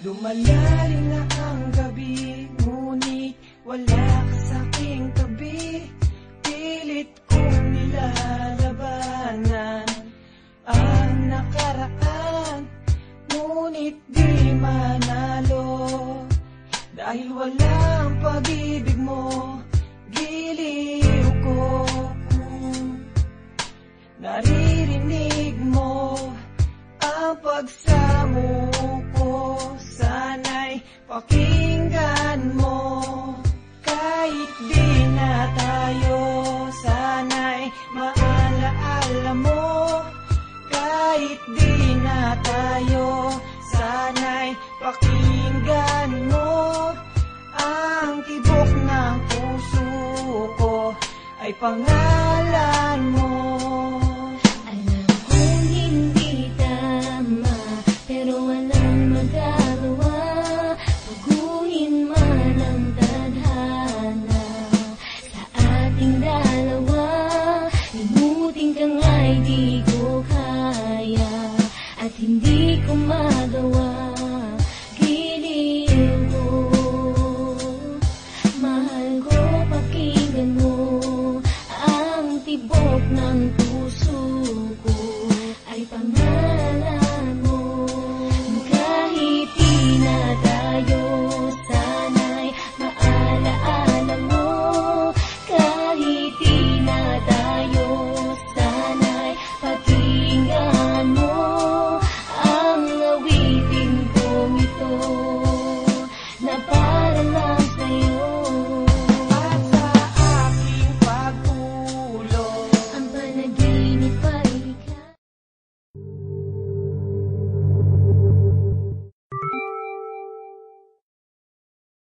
Lumalalim na ang gabi, ngunit wala ka sa'king tabi. Pilit kong nilalabanan ang nakaraan, ngunit di manalo. Dahil walang pag-ibig mo, giliw ko. Naririnig mo ang pagsamo ko, sana'y pakinggan mo. Kahit di na tayo, sana'y maalaala mo. Kahit di na tayo, sana'y pakinggan mo. Ang tibok ng puso ko ay pangalan mo.